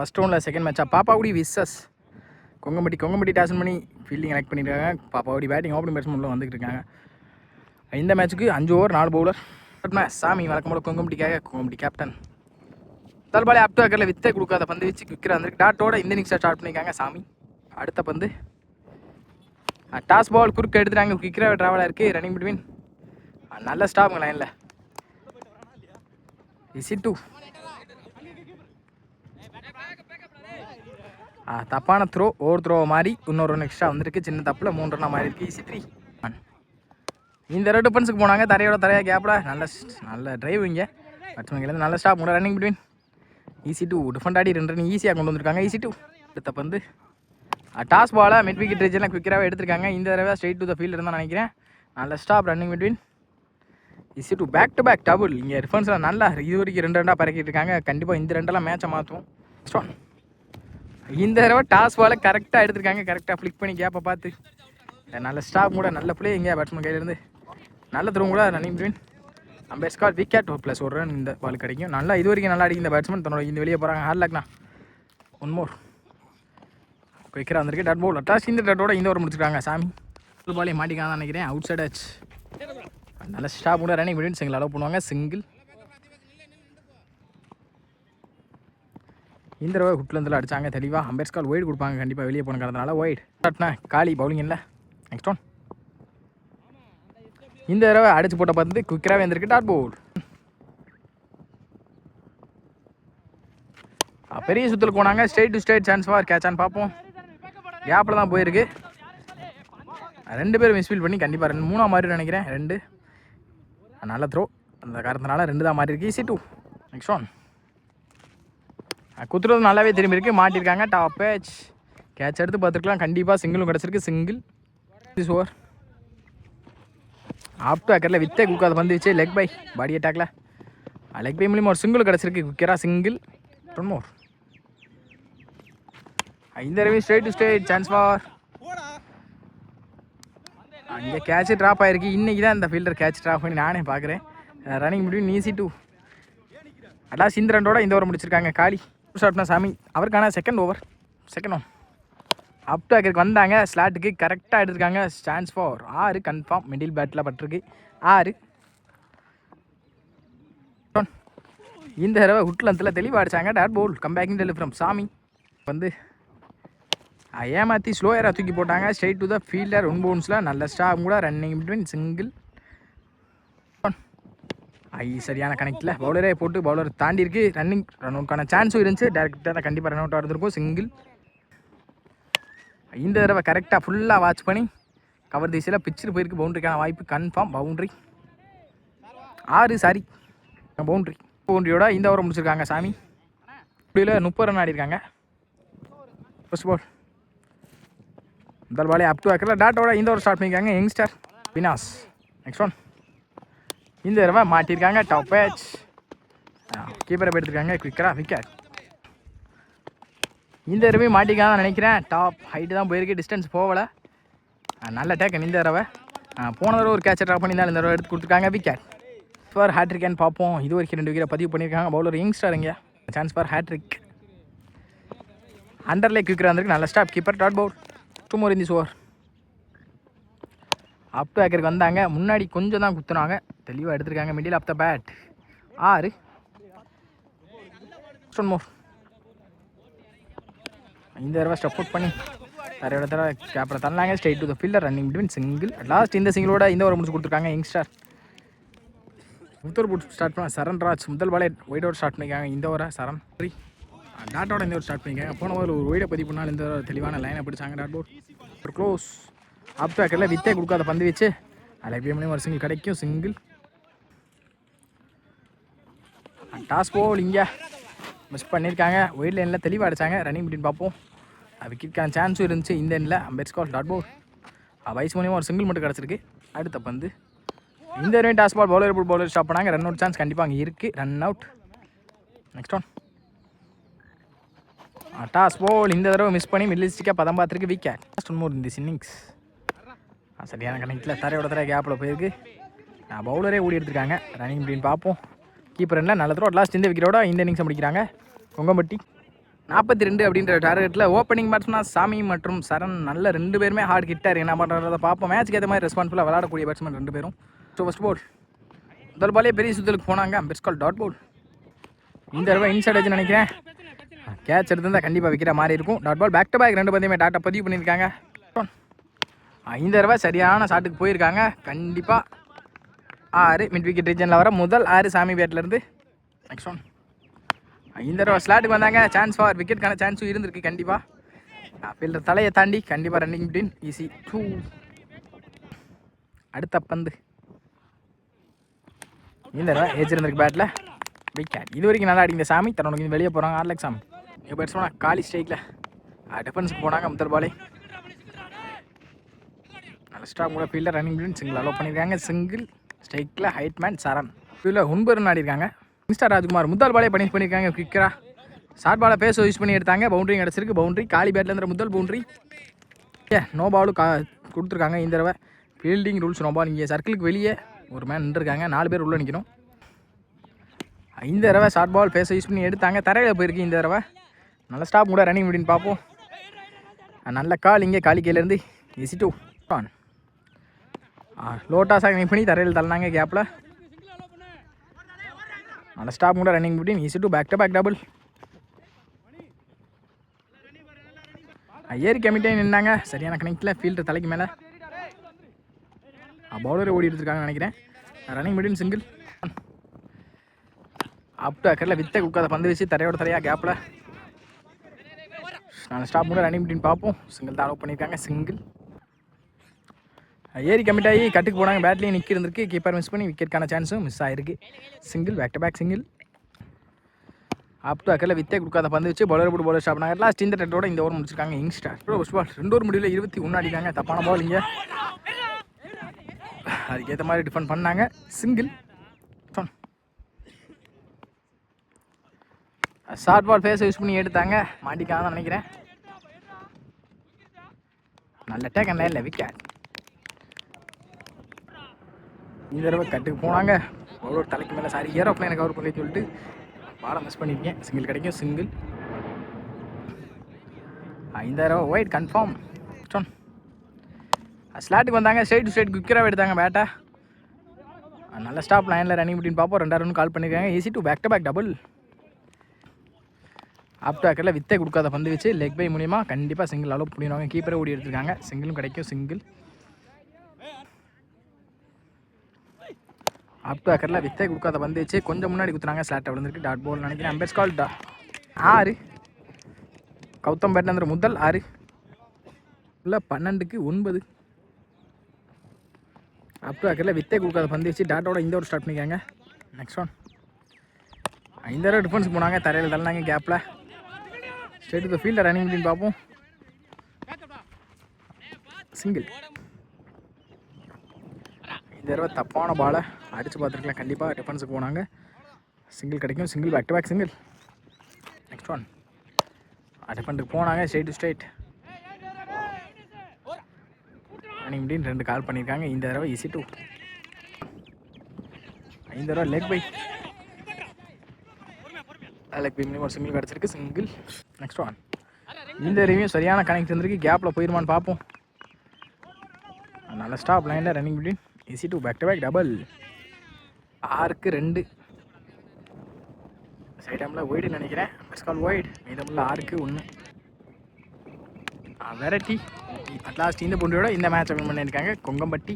First ரவுண்டில் second மேட்சாக பாப்பாவுடி versus Kongampatti Dawson பண்ணி ஃபீல்டிங் செலக்ட் பண்ணியிருக்காங்க. பாப்பாவுடி பேட்டிங் ஓப்பனிங் பேட்ஸ்மேனில் வந்துகிட்டு இருக்காங்க. இந்த மேட்ச்சுக்கு 5 ஓவர் 4 பவுலர். சாமி வழக்கம் போல கொங்கம்பட்டி கேப்டன் தல்பாலே அப் டு அக்கரில் வித்தை கொடுக்காத பந்து வச்சு குவிக்கிற வந்துருக்கு. டாட்டோட இந்த இன்னிங்ஸை ஸ்டார்ட் பண்ணியிருக்காங்க சாமி. அடுத்த பந்து டாஸ் பால் குறுக்க எடுத்துட்டாங்க. குவிக்கிற ட்ராவலாக இருக்குது. ரன்னிங் பிட்வீன் நல்ல ஸ்டாப்புங்க லைனில். இசி 2 தப்பான த்ரோ. ஓவர் த்ரோ மாதிரி இன்னொரு ரன் எக்ஸ்ட்ரா வந்திருக்கு. சின்ன தப்பில் 3 ரன்னாக மாறி இருக்குது. இசி 3 இந்த 2 டிஃபென்ஸுக்கு போனாங்க. தரையாக கேப்பில் நல்ல டிரைவ் இங்கே பேட்ஸ்மேன்லேருந்து நல்ல stop. Running between easy 2 defend ஆடி 2 ரன் ஈஸியாக கொண்டு வந்திருக்காங்க. இசி 2 அடுத்த பந்து டாஸ் பாலை மிட் விக்கெட் ரீச்செல்லாம் குவிக்கராகவே எடுத்திருக்காங்க. இந்த தடவை ஸ்ட்ரெயிட் டு த ஃபீல்டு இருந்தால் நினைக்கிறேன். நல்ல stop. Running between easy 2 back to back double. இங்கே டிஃபென்ஸில் நல்லா இது வரைக்கும் 2 ரன்னாக பறக்கிட்டு இருக்காங்க. கண்டிப்பாக இந்த 2 மேட்சை மாற்றும். ஸ்ட்ராங் இந்த தடவை டாஸ் பாலை கரெக்டாக எடுத்திருக்காங்க. கரெக்டாக ஃப்ளிக் பண்ணி கேப்பை பார்த்து நல்ல ஸ்டாப் கூட நல்ல பிளே இங்கே பேட்ஸ்மேன் கையிலேருந்து நல்ல த்ரூ கூட. Running between ampere Scott wicket plus 1 run இந்த பால் கிடைக்கும். நல்லா இது வரைக்கும் நல்லா அடிக்கும் இந்த பேட்ஸ்மேன். தன்னோட இந்த வெளியே போகிறாங்க. ஹார்ட் லாக்னா 1 மோர் குயிக்கராக வந்திருக்கு. டாட் பால் அட்டாஸ். இந்த டாட்டோட இந்த ஓவர் முடிச்சிருக்காங்க சாமி. பாலே மாட்டிக்காதான் நினைக்கிறேன். அவுட் சைட் ஆச்சு. நல்ல ஸ்டாப் கூட. ரன்னிங் பிட்வீன் சிங்கிள் அலோவ் பண்ணுவாங்க. சிங்கிள் இந்த தடவை ஹுட்லேருந்துல அடித்தாங்க தெளிவாக. அம்பேர் ஸ்கால் ஒய்டு கொடுப்பாங்க கண்டிப்பாக வெளியே போன காரணத்தினால. ஒய்டு ஸ்டார்ட்னா காலி பவுலிங் இல்லை. நெக்ஸ்ட் ஒன் இந்த தடவை அடிச்சு போட்ட பார்த்து குயிக்கராகவே இருந்திருக்கு. டாட் போல் பெரிய சுற்றுல போனாங்க. Straight to straight chance for catch on பார்ப்போம். கேப்பில் தான் போயிருக்கு. 2 பேர் மிஸ்ஃபீல் பண்ணி கண்டிப்பாக 3 மாறி நினைக்கிறேன். 2 நல்ல த்ரோ அந்த காரணத்தினால 2 தான் மாறி இருக்கு. இசி 2 நெக்ஸ்ட் ஒன் குத்துறது நல்லாவே திரும்பி இருக்குது. மாட்டியிருக்காங்க. டாப் பேட்ச் கேட்ச் எடுத்து பார்த்துருக்கலாம். கண்டிப்பாக சிங்கிளும் கிடச்சிருக்கு. Single this over up to அக்கரில் வித்தே கொடுக்காத பந்து வச்சு லெக் பை பாடி அட்டாக்ல லெக் பை மூலியமாக ஒரு சிங்கிள் கிடச்சிருக்கு. குக்கராக சிங்கிள் 1 மோர். இந்த Ravi straight to straight chance for. அங்கே கேட்ச் ட்ராப் ஆகிருக்கு. இன்றைக்கி தான் இந்த ஃபீல்டர் கேட்ச் ட்ராப் பண்ணி நானே பார்க்குறேன். ரன்னிங் பிட்வீன் இசி 2 அடாஸ் இந்த ரன்னோட இந்த ஓவர் முடிச்சிருக்காங்க. காலி ஷாட்னா சாமி அவருக்கான second over. Second one up to அக்கருக்கு வந்தாங்க. ஸ்லாட்டுக்கு கரெக்டாக எடுத்துருக்காங்க. Chance for 6 confirm. மிடில் பேட்டில் பட்டிருக்கு 6. இந்த தடவை ஹுட்லந்தில் தெளிவாக அடித்தாங்க. Dot ball comebacking delivery from Sammy வந்து ஏமாற்றி ஸ்லோயராக தூக்கி போட்டாங்க. ஸ்ட்ரெயிட் டு த ஃபீல்டர் 1 பவுன்ஸில் நல்ல ஸ்டாப் கூட. Running between single. சரியான கனெக்டில் பவுலரே போட்டு பவுலர் தாண்டி இருக்கு. ரன்னிங் ரன் அவுட்கான சான்ஸும் இருந்துச்சு. டேரெக்டாக தான் கண்டிப்பாக ரன் அவுட்டாக இருந்திருக்கும். சிங்கிள். இந்த தடவை கரெக்டாக ஃபுல்லாக வாட்ச் பண்ணி கவர் திசையில் பிச்சில் போயிருக்கு. பவுண்ட்ரிக்கான வாய்ப்பு கன்ஃபார்ம். பவுண்ட்ரி 6 சாரி பவுண்ட்ரியோட இந்த ஓவர் முடிச்சிருக்காங்க சாமி. இப்படியில் 30 ரன் ஆடிருக்காங்க. ஃபர்ஸ்ட் பால் முதல் பாலே அப் டு அக்கரில் டாட்டோட இந்த ஓவர் ஸ்டார்ட் பண்ணியிருக்காங்க யங்ஸ்டர் வினாஸ். நெக்ஸ்ட் ஒன் இந்த தடவை மாட்டியிருக்காங்க. டாப் பேட்ச் கீப்பரை எடுத்துருக்காங்க. குயிக்கராக விக்கெட். இந்த தடவை மாட்டிக்காதான் நினைக்கிறேன். டாப் ஹைட்டு தான் போயிருக்கு. டிஸ்டன்ஸ் போகலை. நல்ல டேக்கன் இந்த தடவை. போன தடவை ஒரு கேட்சை ட்ராப் பண்ணி தான் இந்த தடவை எடுத்து கொடுத்துருக்காங்க. விக்கெட் ஃபார் ஹேட்ரிக்கான்னு பார்ப்போம். இது வரைக்கும் 2 விக்கெட்டை பதிவு பண்ணியிருக்காங்க. பவுலர் யங்ஸ்டர் இங்கே சான்ஸ் ஃபார் ஹேட்ரிக். அண்டர்லே குயிக்கராக இருந்திருக்கு. நல்ல stop. Keeper dot ball 2 more in this over. Up to அக்கருக்கு வந்தாங்க. முன்னாடி கொஞ்சம் தான் குத்துனாங்க. தெளிவாக எடுத்திருக்காங்க. Middle off the bat 6. 1 மோர். இந்த தடவை ஸ்டெப் அவுட் பண்ணி தரையோட தடவை கேப்பரை தந்தாங்க. Straight to the fielder. Running between single. Last இந்த சிங்கிளோட இந்த ஓவர் முடிச்சு கொடுத்துருக்காங்க யங்ஸ்டர். புத்தூர் ஸ்டார்ட் பண்ண சரண்ராஜ் முதல் பாலே ஒயிட் ஓவர் ஸ்டார்ட் பண்ணியிருக்காங்க. இந்த ஓவரை சரண் டாட்டோட இந்த ஓவர் ஸ்டார்ட் பண்ணியிருக்காங்க. போன ஓவர் ஒரு ஒயிடை பதிவு பண்ணாலும் இந்த தெளிவான லைனை பிடிச்சாங்க. டாட் போர்ட் ஒரு க்ளோஸ். அப் டு அக்கரில் வித்தே கொடுக்காத பந்து வச்சு அலைபிஎம்லேயும் ஒரு சிங்கிள் கிடைக்கும். சிங்கிள். டாஸ் போல் இங்கே மிஸ் பண்ணியிருக்காங்க. ஒயிட் லைனில் தெளிவாக அடித்தாங்க. ரன்னிங் பிட்வீன் பார்ப்போம். விக்கெட்கான சான்ஸும் இருந்துச்சு இந்த எண்ணில். அம்பேர் ஸ்கால் டாட் போல் வயசு மூலியமாக ஒரு சிங்கிள் மட்டும் கிடச்சிருக்கு. அடுத்த பந்து இந்த தடவை டாஸ் பால் பவுலர் ஸ்டாப் பண்ணாங்க. ரன் அவுட் சான்ஸ் கண்டிப்பாக அங்கே இருக்குது. Run out. Next one toss ball இந்த தடவை மிஸ் பண்ணி மிடிலிஸ்டிக்காக பதம் பார்த்துருக்கு. விக்கெட். லாஸ்ட் 1 மோர் இந்த இன்னிங்ஸ். சரியான கணக்கில் தரையோட தர கேப்பில் போயிருக்கு. பவுலரே ஓடி எடுத்துருக்காங்க. ரன்னிங் பிட்வீன் பார்ப்போம். கீப்பர் என்ன நல்ல த்ரோ. லாஸ்ட் இந்த விக்கெட்டோட இந்த இன்னிங்ஸை முடிக்கிறாங்க கொங்கம்பட்டி. 42 அப்படின்ற டார்கெட்டில் ஓப்பனிங் பேட்ஸ்மேன் சாமி மற்றும் சரண் நல்ல 2 பேருமே ஹார்ட் ஹிட்டார். என்ன பண்ணுறத பார்ப்போம். மேட்ச்க்கு ஏற்ற மாதிரி ரெஸ்பான்சிபிளாக விளையாடக்கூடிய பேட்ஸ்மேன் 2 பேரும். ஸோ ஃபஸ்ட் பால் முதல் பாலே பெரிய சுத்தலுக்கு போனாங்க. பெஸ்ட் கால் டாட் பால். இந்த தடவை இன்சைட் வச்சு நினைக்கிறேன். கேட்ச் எடுத்திருந்தால் கண்டிப்பாக வைக்கிற மாதிரி இருக்கும். Dot ball. Back to back 2 பந்தையுமே டாட்டா பதிவு பண்ணியிருக்காங்க. இந்த தடவை சரியான ஷாட்டுக்கு போயிருக்காங்க. கண்டிப்பாக 6 மிட் விக்கெட் ரீஜனில் வர முதல் 6 சாமி பேட்லேருந்து. நெக்ஸ்ட் ஒன் இந்த தடவை ஸ்லாட்டுக்கு வந்தாங்க. சான்ஸ் ஃபார் விக்கெட்டுக்கான சான்ஸும் இருந்திருக்கு கண்டிப்பாக. ஃபீல்டர் தலையை தாண்டி கண்டிப்பாக ரன்னிங் பிட்வீன் ஈஸி 2. அடுத்த பந்து இந்த தடவை ஏஜ் இருந்திருக்கு பேட்டில் விக்கெட். இது வரைக்கும் நல்லா அடிக்கிற சாமி தன்னோட வெளியே போகிறாங்க. 6 லேக் சாமி பேட்ஸ்மேனா காலி ஸ்ட்ரைக்கில் டிஃபென்ஸுக்கு போனாங்க. முதல் பாலே நல்ல ஸ்டாக் கூட fielder running between single allow பண்ணியிருக்காங்க. சிங்கிள் ஸ்ட்ரைக்கில் ஹைட்மேன் சரண் ஃபீல்டில் 9 ரன் ஆடிருக்காங்க. மிஸ்டர் ராஜ்குமார் முதல் பாலே பண்ணியிருக்காங்க. குவிக்கரா ஷார்ட் பாலை பேஸ் யூஸ் பண்ணி எடுத்தாங்க. பவுண்டரி கிடச்சிருக்கு. பவுண்டரி காலி பேட்லேருந்து முதல் பவுண்டரி. நோ பாலும் கொடுத்துருக்காங்க. இந்த தடவை ஃபீல்டிங் ரூல்ஸ் நோ பால். இங்கே சர்க்கிளுக்கு வெளியே ஒரு மேன் நின்றுருக்காங்க. 4 பேர் உள்ளே நிற்கணும். இந்த தடவை ஷார்ட் பால் பேஸ் யூஸ் பண்ணி எடுத்தாங்க. தரையில் போயிருக்கு இந்த தடவை. நல்ல ஸ்டாப் கூட ரன்னிங் அப்படின்னு பார்ப்போம். நல்ல கால் இங்கே காலி கையிலேருந்து ஈஸி 2 ஆன். லோட்டாஸாக கனெக்ட் பண்ணி தரையில் தள்ளினாங்க கேப்பில். நல்ல ஸ்டாப் கூட running between easy 2 back to back double. ஏறி கமிட்டே நின்னாங்க. சரியான கனெக்டில் ஃபீல்டர் தலைக்கு மேலே பவுலரை ஓடி எடுத்துருக்காங்கன்னு நினைக்கிறேன். Running between single. Up to அக்கரில் வித்த குக்காத பந்து வச்சு தரையோட தரையாக கேப்பில் நல்ல ஸ்டாப் கூட ரன்னிங் பிட்வீன் பார்ப்போம். சிங்கிள் தான் அலோவ் பண்ணியிருக்காங்க. சிங்கிள் ஏறி கமிட் ஆகி கட்டுக்கு போனாங்க. பேட்லேயும் நிற்க இருந்திருக்கு. கீப்பர் மிஸ் பண்ணி விக்கெட்டுக்கான சான்ஸும் மிஸ் ஆகிருக்கு. Single back to back single. Up to அக்கரில் வித்தே கொடுக்காத பந்து வச்சு பவுலர் போட்டு பவுலர் ஸ்டாப் பண்ணாங்க. லாஸ்ட் இந்த டெட்டோட இந்த ஓவர் முடிச்சிருக்காங்க. யங்ஸ்டர் ஃபர்ஸ்ட் பால் 2 ஓவர் முடிவில் 21 அடிக்காங்க. தப்பான பால் இங்கே. அதுக்கேற்ற மாதிரி டிஃபெண்ட் பண்ணாங்க. Single. Short ball face use பண்ணி எடுத்தாங்க. மாட்டிக்காக தான் நினைக்கிறேன். நல்ல டேக்கன் லைனில் விக்கெட். இந்த தடவை கட்டுக்கு போனாங்க. பவுலர் தலைக்கு மேலே சாரி ஏரோப்ளைனை கவர் பண்ணி சொல்லிட்டு பாலை மிஸ் பண்ணியிருக்கேன். சிங்கிள் கிடைக்கும். சிங்கிள். இந்த தடவை ஒயிட் கன்ஃபார்ம். ஸ்லாட்டுக்கு வந்தாங்க. ஸ்ட்ரைட் டு ஸ்ட்ரைட் குவிக்கராக எடுத்தாங்க பேட்டை. நல்ல ஸ்டாப் லைனில் ரன்னிங் பிட்வீன் பார்ப்போம். 2 ரன் கால் பண்ணியிருக்காங்க. Easy 2 back to back double. Up to அக்கரில் வித்தை கொடுக்காத பந்து வச்சு லெக் பை மூலியமா கண்டிப்பாக சிங்கிள் அலோவ் பண்ணிடுவாங்க. கீப்பரை ஓடி எடுத்துருக்காங்க. சிங்கிளும் கிடைக்கும். சிங்கிள். அப் டு அக்கரில் வித்தை கொடுக்காத பந்து வச்சு கொஞ்சம் முன்னாடி குத்துறாங்க. ஸ்லாட்டை விழுந்திருக்கு. டாட் பால் நினைக்கிறேன். அம்பேஸ் கால் 6. கௌதம் பேட்லேருந்து முதல் 6 இல்லை 12க்கு 9. அப் டு அக்கரில் வித்தை கொடுக்காத பந்து வச்சு டாட்டோட இந்த ஒரு ஸ்டார்ட் பண்ணிக்காங்க. நெக்ஸ்ட் ஒன் இந்த தடவை டிஃபென்ஸுக்கு போனாங்க. தரையில் தள்ளினாங்க கேப்பில். ஸ்ட்ரெயிட் டு ஃபீல்டர் ரன்னிங் அப்படின்னு பார்ப்போம். சிங்கிள். இந்த தடவை தப்பான பாலை அடித்து பார்த்துருக்கலாம். கண்டிப்பாக டிஃபென்ஸுக்கு போனாங்க. சிங்கிள் கிடைக்கும். Single back to back single. Next one டிஃபென்ஸுக்கு போனாங்க. ஸ்ட்ரெயிட் டு ஸ்ட்ரைட் ரன்னிங் அப்படின்னு 2 கால் பண்ணியிருக்காங்க. இந்த தடவை ஈஸி 2. இந்த தடவை லெக் பை லெக் பை ஒரு சிங்கிள் கிடச்சிருக்கு. சிங்கிள். நெக்ஸ்ட் ஒன் இந்த ரிவ்யூ சரியான கனெக்ட் இருந்திருக்கு. கேப்பில் போயிருமான்னு பார்ப்போம். நல்ல ஸ்டாப் லைனில் running between easy 2 back to back double. 6க்கு 2. சைட் டைமில் ஒய்டு நினைக்கிறேன். Best call wide. மீதமுள்ள 6க்கு 1. வெரைட்டி அட்லாஸ்ட் இந்த பொண்டையோட இந்த மேட்ச் வின் பண்ணியிருக்காங்க கொங்கம்பட்டி.